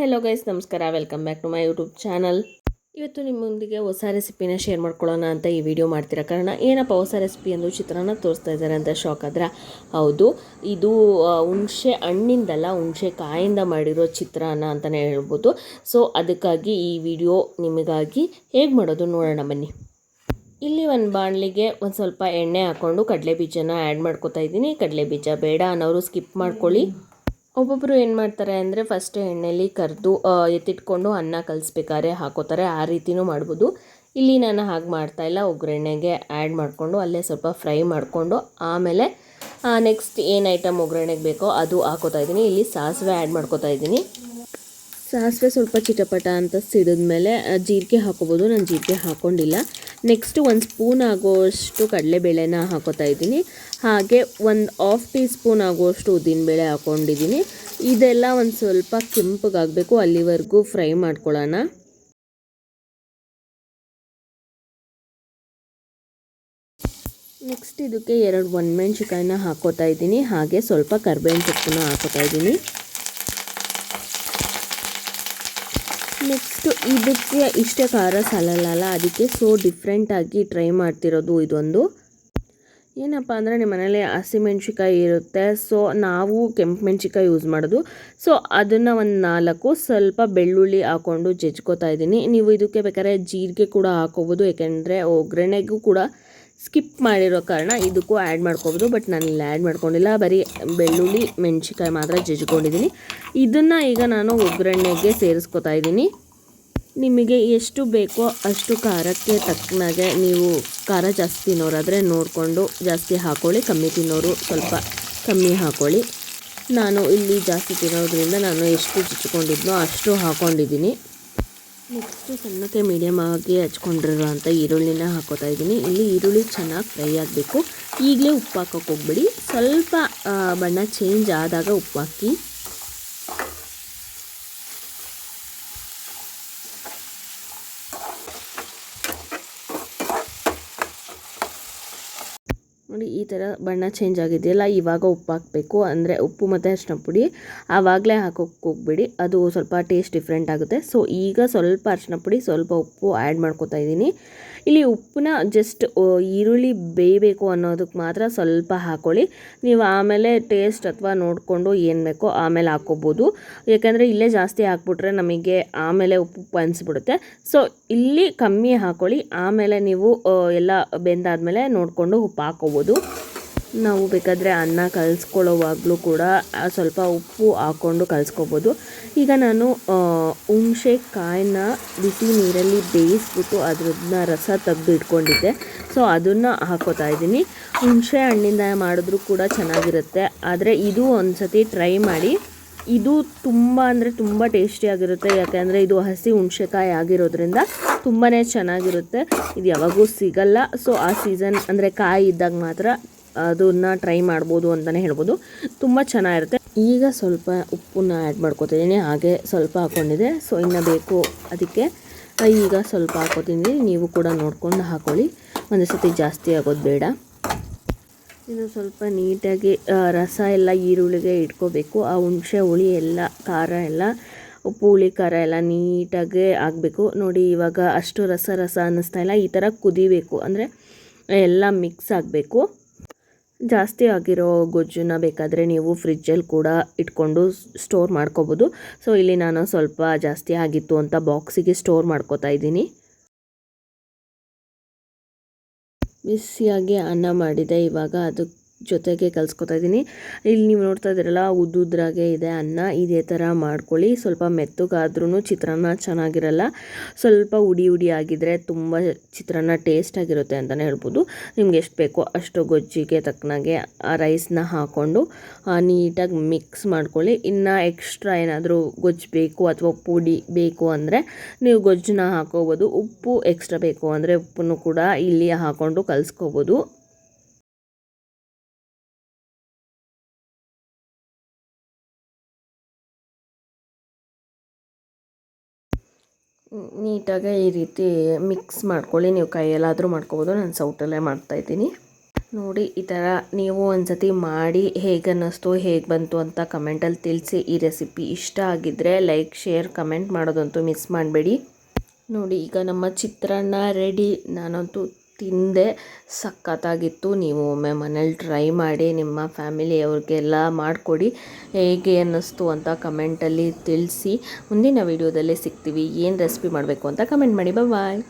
Hello guys, ನಮಸ್ಕಾರ. Welcome back to my YouTube channel. ಇವತ್ತು ನಿಮ್ಮೊಂದಿಗೆ ಹೊಸ ರೆಸಿಪಿನ ಶೇರ್ ಮಾಡ್ಕೊಳ್ಳೋಣ ಅಂತ ಈ ವಿಡಿಯೋ ಮಾಡ್ತಿರೋ ಕಾರಣ, ಏನಪ್ಪ ಹೊಸ ರೆಸಿಪಿ ಅಂದು ಚಿತ್ರಾನ್ನ ತೋರಿಸ್ತಾ ಇದ್ದಾರೆ ಅಂತ ಶಾಕ್ ಆದ್ರೆ, ಹೌದು, ಇದು ಹುಣಸೆ ಹಣ್ಣಿಂದಲ್ಲ, ಹುಣಸೆ ಕಾಯಿಂದ ಮಾಡಿರೋ ಚಿತ್ರಾನ್ನ ಅಂತಲೇ ಹೇಳ್ಬೋದು. ಸೊ ಅದಕ್ಕಾಗಿ ಈ ವಿಡಿಯೋ ನಿಮಗಾಗಿ ಹೇಗೆ ಮಾಡೋದು ನೋಡೋಣ ಬನ್ನಿ. ಇಲ್ಲಿ ಒಂದು ಬಾಣಲಿಗೆ ಒಂದು ಸ್ವಲ್ಪ ಎಣ್ಣೆ ಹಾಕ್ಕೊಂಡು ಕಡಲೆ ಬೀಜನ ಆ್ಯಡ್ ಮಾಡ್ಕೊತಾ ಇದ್ದೀನಿ. ಕಡಲೆ ಬೀಜ ಬೇಡ ಅನ್ನೋರು ಸ್ಕಿಪ್ ಮಾಡ್ಕೊಳ್ಳಿ. ಒಬ್ಬೊಬ್ಬರು ಏನು ಮಾಡ್ತಾರೆ ಅಂದರೆ ಫಸ್ಟ್ ಎಣ್ಣೆಲಿ ಕರೆದು ಎತ್ತಿಟ್ಕೊಂಡು ಅನ್ನ ಕಲಿಸ್ಬೇಕಾದ್ರೆ ಹಾಕೋತಾರೆ, ಆ ರೀತಿಯೂ ಮಾಡ್ಬೋದು. ಇಲ್ಲಿ ನಾನು ಹಾಗೆ ಮಾಡ್ತಾಯಿಲ್ಲ. ಒಗ್ಗರಣೆಗೆ ಆ್ಯಡ್ ಮಾಡಿಕೊಂಡು ಅಲ್ಲೇ ಸ್ವಲ್ಪ ಫ್ರೈ ಮಾಡಿಕೊಂಡು ಆಮೇಲೆ ನೆಕ್ಸ್ಟ್ ಏನು ಐಟಮ್ ಒಗ್ಗರಣೆಗೆ ಬೇಕೋ ಅದು ಹಾಕೋತಾ ಇದ್ದೀನಿ. ಇಲ್ಲಿ ಸಾಸಿವೆ ಆ್ಯಡ್ ಮಾಡ್ಕೋತಾ ಇದ್ದೀನಿ. ಸಾಸಿವೆ ಸ್ವಲ್ಪ ಚಿಟಪಟ ಅಂತ ಸಿಡಿದ್ಮೇಲೆ ಜೀರಿಗೆ ಹಾಕೋಬೋದು. ನಾನು ಜೀರಿಗೆ ಹಾಕ್ಕೊಂಡಿಲ್ಲ. ನೆಕ್ಸ್ಟು ಒಂದು ಸ್ಪೂನ್ ಆಗೋಷ್ಟು ಕಡಲೆಬೇಳೆನ ಹಾಕೋತಾ ಇದ್ದೀನಿ. ಹಾಗೆ ಒಂದು ½ ಟೀ ಸ್ಪೂನ್ ಆಗುವಷ್ಟು ಉದ್ದಿನಬೇಳೆ ಹಾಕ್ಕೊಂಡಿದ್ದೀನಿ. ಇದೆಲ್ಲ ಒಂದು ಸ್ವಲ್ಪ ಕೆಂಪಗಾಗಬೇಕು, ಅಲ್ಲಿವರೆಗೂ ಫ್ರೈ ಮಾಡ್ಕೊಳ್ಳೋಣ. ನೆಕ್ಸ್ಟ್ ಇದಕ್ಕೆ 2 ಒಣಮೆಣ್ಸಿಕಾಯಿನ ಹಾಕೋತಾ ಇದ್ದೀನಿ. ಹಾಗೆ ಸ್ವಲ್ಪ ಕರ್ಬೇವಿನ ಸೊಪ್ಪನ್ನ ಹಾಕೋತಾ ಇದ್ದೀನಿ. ನೆಕ್ಸ್ಟು ಇದಕ್ಕೆ ಇಷ್ಟೇ ಖಾರ ಸಾಲಲ್ಲ, ಅದಕ್ಕೆ ಡಿಫ್ರೆಂಟಾಗಿ ಟ್ರೈ ಮಾಡ್ತಿರೋದು ಇದೊಂದು. ಏನಪ್ಪ ಅಂದರೆ ನಿಮ್ಮ ಮನೇಲಿ ಹಸಿಮೆಣ್ಸಿಕಾಯಿ ಇರುತ್ತೆ, ಸೊ ನಾವು ಕೆಂಪು ಮೆಣ್ಸಿಕಾಯಿ ಯೂಸ್ ಮಾಡೋದು. ಸೊ ಅದನ್ನು ಒಂದು 4 ಸ್ವಲ್ಪ ಬೆಳ್ಳುಳ್ಳಿ ಹಾಕ್ಕೊಂಡು ಜಜ್ಕೋತಾ ಇದ್ದೀನಿ. ನೀವು ಇದಕ್ಕೆ ಬೇಕಾದ್ರೆ ಜೀರಿಗೆ ಕೂಡ ಹಾಕೋಬೋದು, ಯಾಕೆಂದರೆ ಒಗ್ಗರಣೆಗೂ ಕೂಡ ಸ್ಕಿಪ್ ಮಾಡಿರೋ ಕಾರಣ ಇದಕ್ಕೂ ಆ್ಯಡ್ ಮಾಡ್ಕೋಬೋದು. ಬಟ್ ನಾನು ಇಲ್ಲಿ ಆ್ಯಡ್ ಮಾಡ್ಕೊಂಡಿಲ್ಲ, ಬರೀ ಬೆಳ್ಳುಳ್ಳಿ ಮೆಣಸಿಕಾಯಿ ಮಾತ್ರ ಜಜ್ಕೊಂಡಿದ್ದೀನಿ. ಇದನ್ನು ಈಗ ನಾನು ಒಗ್ಗರಣೆಗೆ ಸೇರಿಸ್ಕೊತಾ ಇದ್ದೀನಿ. ನಿಮಗೆ ಎಷ್ಟು ಬೇಕೋ ಅಷ್ಟು ಖಾರಕ್ಕೆ ತಕ್ಕನಾಗೆ ನೀವು ಖಾರ ಜಾಸ್ತಿ ತಿನ್ನೋರಾದರೆ ನೋಡಿಕೊಂಡು ಜಾಸ್ತಿ ಹಾಕ್ಕೊಳ್ಳಿ, ಕಮ್ಮಿ ತಿನ್ನೋರು ಸ್ವಲ್ಪ ಕಮ್ಮಿ ಹಾಕ್ಕೊಳ್ಳಿ. ನಾನು ಇಲ್ಲಿ ಜಾಸ್ತಿ ತಿನ್ನೋದ್ರಿಂದ ನಾನು ಎಷ್ಟು ಜಜ್ಕೊಂಡಿದ್ನೋ ಅಷ್ಟು ಹಾಕ್ಕೊಂಡಿದ್ದೀನಿ. ನೆಕ್ಸ್ಟು ಸಣ್ಣಕ್ಕೆ ಮೀಡಿಯಮ್ ಆಗಿ ಹಚ್ಕೊಂಡಿರೋಂಥ ಈರುಳ್ಳಿನ ಹಾಕೋತಾ ಇದ್ದೀನಿ. ಇಲ್ಲಿ ಈರುಳ್ಳಿ ಚೆನ್ನಾಗಿ ಫ್ರೈ ಆಗಬೇಕು. ಈಗಲೇ ಉಪ್ಪು ಹಾಕೋಕೆ ಹೋಗ್ಬಿಡಿ, ಸ್ವಲ್ಪ ಬಣ್ಣ ಚೇಂಜ್ ಆದಾಗ ಉಪ್ಪು ಹಾಕಿ. ನೋಡಿ, ಈ ಥರ ಬಣ್ಣ ಚೇಂಜ್ ಆಗಿದೆಯಲ್ಲ, ಇವಾಗ ಉಪ್ಪು ಹಾಕಬೇಕು. ಅಂದರೆ ಉಪ್ಪು ಮತ್ತು ಅರಿಶಿನ ಪುಡಿ ಆವಾಗಲೇ ಹಾಕೋಕ್ಕೆ ಹೋಗ್ಬಿಡಿ, ಅದು ಸ್ವಲ್ಪ ಟೇಸ್ಟ್ ಡಿಫ್ರೆಂಟ್ ಆಗುತ್ತೆ. ಸೊ ಈಗ ಸ್ವಲ್ಪ ಅರಿಶಿನ ಪುಡಿ, ಸ್ವಲ್ಪ ಉಪ್ಪು ಆ್ಯಡ್ ಮಾಡ್ಕೊತಾ ಇದ್ದೀನಿ. ಇಲ್ಲಿ ಉಪ್ಪನ್ನ ಜಸ್ಟ್ ಈರುಳ್ಳಿ ಬೇಯಬೇಕು ಅನ್ನೋದಕ್ಕೆ ಮಾತ್ರ ಸ್ವಲ್ಪ ಹಾಕ್ಕೊಳ್ಳಿ. ನೀವು ಆಮೇಲೆ ಟೇಸ್ಟ್ ಅಥವಾ ನೋಡಿಕೊಂಡು ಏನು ಬೇಕೋ ಆಮೇಲೆ ಹಾಕ್ಕೋಬೋದು. ಯಾಕಂದರೆ ಇಲ್ಲೇ ಜಾಸ್ತಿ ಹಾಕ್ಬಿಟ್ರೆ ನಮಗೆ ಆಮೇಲೆ ಉಪ್ಪು ಅನಿಸ್ಬಿಡುತ್ತೆ. ಸೊ ಇಲ್ಲಿ ಕಮ್ಮಿ ಹಾಕ್ಕೊಳ್ಳಿ, ಆಮೇಲೆ ನೀವು ಎಲ್ಲ ಬೆಂದಾದಮೇಲೆ ನೋಡಿಕೊಂಡು ಉಪ್ಪು ಹಾಕ್ಕೋಬೋದು. ನಾವು ಬೇಕಾದರೆ ಅನ್ನ ಕಲಿಸ್ಕೊಳ್ಳೋವಾಗಲೂ ಕೂಡ ಸ್ವಲ್ಪ ಉಪ್ಪು ಹಾಕ್ಕೊಂಡು ಕಲಿಸ್ಕೋಬೋದು. ಈಗ ನಾನು ಹುಣಸೆ ಕಾಯಿನ ಬಿಸಿ ನೀರಲ್ಲಿ ಬೇಯಿಸ್ಬಿಟ್ಟು ಅದನ್ನ ರಸ ತೆಗೆದು ಇಟ್ಕೊಂಡಿದ್ದೆ. ಸೊ ಅದನ್ನು ಹಾಕೋತಾ ಇದ್ದೀನಿ. ಹುಣಸೆ ಹಣ್ಣಿಂದ ಮಾಡಿದ್ರೂ ಕೂಡ ಚೆನ್ನಾಗಿರುತ್ತೆ, ಆದರೆ ಇದು ಒಂದು ಸತಿ ಟ್ರೈ ಮಾಡಿ. ಇದು ತುಂಬ ಅಂದರೆ ತುಂಬ ಟೇಸ್ಟಿಯಾಗಿರುತ್ತೆ, ಯಾಕೆಂದರೆ ಇದು ಹಸಿ ಹುಣಸೆಕಾಯಿ ಆಗಿರೋದ್ರಿಂದ ತುಂಬಾ ಚೆನ್ನಾಗಿರುತ್ತೆ. ಇದು ಯಾವಾಗೂ ಸಿಗಲ್ಲ. ಸೊ ಆ ಸೀಸನ್ ಅಂದರೆ ಕಾಯಿ ಇದ್ದಾಗ ಮಾತ್ರ ಅದನ್ನು ಟ್ರೈ ಮಾಡ್ಬೋದು ಅಂತಲೇ ಹೇಳ್ಬೋದು. ತುಂಬ ಚೆನ್ನಾಗಿರುತ್ತೆ. ಈಗ ಸ್ವಲ್ಪ ಉಪ್ಪನ್ನ ಆ್ಯಡ್ ಮಾಡ್ಕೊತಿದ್ದೀನಿ, ಹಾಗೆ ಸ್ವಲ್ಪ ಹಾಕ್ಕೊಂಡಿದ್ದೆ. ಸೊ ಇನ್ನು ಬೇಕು ಅದಕ್ಕೆ ಈಗ ಸ್ವಲ್ಪ ಹಾಕ್ಕೊತೀನಿ. ನೀವು ಕೂಡ ನೋಡ್ಕೊಂಡು ಹಾಕ್ಕೊಳ್ಳಿ, ಒಂದು ಸತಿ ಜಾಸ್ತಿ ಆಗೋದು ಬೇಡ. ಇದು ಸ್ವಲ್ಪ ನೀಟಾಗಿ ರಸ ಎಲ್ಲ ಈರುಳ್ಳಿಗೆ ಇಟ್ಕೋಬೇಕು. ಆ ಹುಣಸೆ ಹುಳಿ ಎಲ್ಲ ಖಾರ ಎಲ್ಲ ಉಪ್ಪು ಹುಳಿ ಖಾರ ಎಲ್ಲ ನೀಟಾಗಿ ಆಗಬೇಕು. ನೋಡಿ, ಇವಾಗ ಅಷ್ಟು ರಸ ಅನ್ನಿಸ್ತಾ ಇಲ್ಲ, ಈ ಥರ ಕುದಿಬೇಕು, ಅಂದರೆ ಎಲ್ಲ ಮಿಕ್ಸ್ ಆಗಬೇಕು. ಜಾಸ್ತಿ ಆಗಿರೋ ಗೊಜ್ಜನ್ನ ಬೇಕಾದರೆ ನೀವು ಫ್ರಿಜ್ಜಲ್ಲಿ ಕೂಡ ಇಟ್ಕೊಂಡು ಸ್ಟೋರ್ ಮಾಡ್ಕೋಬೋದು. ಸೊ ಇಲ್ಲಿ ನಾನು ಸ್ವಲ್ಪ ಜಾಸ್ತಿ ಆಗಿತ್ತು ಅಂತ ಬಾಕ್ಸಿಗೆ ಸ್ಟೋರ್ ಮಾಡ್ಕೋತಾ ಇದ್ದೀನಿ. ಬಿಸಿಯಾಗಿ ಅನ್ನ ಮಾಡಿದೆ, ಇವಾಗ ಅದು ಜೊತೆಗೆ ಕಲಿಸ್ಕೊತಾ ಇದ್ದೀನಿ. ಇಲ್ಲಿ ನೀವು ನೋಡ್ತಾ ಇದ್ದೀರಲ್ಲ, ಉದ್ದುದ್ರಾಗೆ ಇದೆ ಅನ್ನ. ಇದೇ ಥರ ಮಾಡ್ಕೊಳ್ಳಿ. ಸ್ವಲ್ಪ ಮೆತ್ತಗಾದ್ರೂ ಚಿತ್ರಾನ್ನ ಚೆನ್ನಾಗಿರಲ್ಲ, ಸ್ವಲ್ಪ ಉಡಿ ಆಗಿದ್ದರೆ ತುಂಬ ಚಿತ್ರಾನ್ನ ಟೇಸ್ಟಾಗಿರುತ್ತೆ ಅಂತಲೇ ಹೇಳ್ಬೋದು. ನಿಮ್ಗೆ ಎಷ್ಟು ಬೇಕೋ ಅಷ್ಟು ಗೊಜ್ಜಿಗೆ ತಕ್ಕನಾಗೆ ಆ ರೈಸ್ನ ಹಾಕ್ಕೊಂಡು ನೀಟಾಗಿ ಮಿಕ್ಸ್ ಮಾಡ್ಕೊಳ್ಳಿ. ಇನ್ನು ಎಕ್ಸ್ಟ್ರಾ ಏನಾದರೂ ಗೊಜ್ಜು ಬೇಕು ಅಥವಾ ಪುಡಿ ಬೇಕು ಅಂದರೆ ನೀವು ಗೊಜ್ಜನ್ನ ಹಾಕೋಬೋದು. ಉಪ್ಪು ಎಕ್ಸ್ಟ್ರಾ ಬೇಕು ಅಂದರೆ ಉಪ್ಪನ್ನು ಕೂಡ ಇಲ್ಲಿ ಹಾಕ್ಕೊಂಡು ಕಲಿಸ್ಕೋಬೋದು. ನೀಟಾಗಿ ಈ ರೀತಿ ಮಿಕ್ಸ್ ಮಾಡ್ಕೊಳ್ಳಿ. ನೀವು ಕೈಯಲ್ಲಾದರೂ ಮಾಡ್ಕೋಬೋದು, ನಾನು ಸೌಟಲ್ಲೇ ಮಾಡ್ತಾಯಿದ್ದೀನಿ. ನೋಡಿ ಈ ಥರ ನೀವು ಒಂದ್ಸತಿ ಮಾಡಿ ಹೇಗೆ ಅನ್ನಿಸ್ತು ಹೇಗೆ ಬಂತು ಅಂತ ಕಮೆಂಟಲ್ಲಿ ತಿಳಿಸಿ. ಈ ರೆಸಿಪಿ ಇಷ್ಟ ಆಗಿದ್ದರೆ ಲೈಕ್ ಶೇರ್ ಕಮೆಂಟ್ ಮಾಡೋದಂತೂ ಮಿಸ್ ಮಾಡಬೇಡಿ. ನೋಡಿ ಈಗ ನಮ್ಮ ಚಿತ್ರಾನ್ನ ರೆಡಿ. ನಾನಂತೂ ತಿಂದೆ, ಸಖತ್ತಾಗಿತ್ತು. ನೀವು ಒಮ್ಮೆ ಮನೇಲಿ ಟ್ರೈ ಮಾಡಿ, ನಿಮ್ಮ ಫ್ಯಾಮಿಲಿಯವ್ರಿಗೆಲ್ಲ ಮಾಡಿಕೊಡಿ. ಹೇಗೆ ಅನ್ನಿಸ್ತು ಅಂತ ಕಮೆಂಟಲ್ಲಿ ತಿಳಿಸಿ. ಮುಂದಿನ ವೀಡಿಯೋದಲ್ಲೇ ಸಿಗ್ತೀವಿ. ಏನು ರೆಸಿಪಿ ಮಾಡಬೇಕು ಅಂತ ಕಮೆಂಟ್ ಮಾಡಿ. ಬಾಯ್.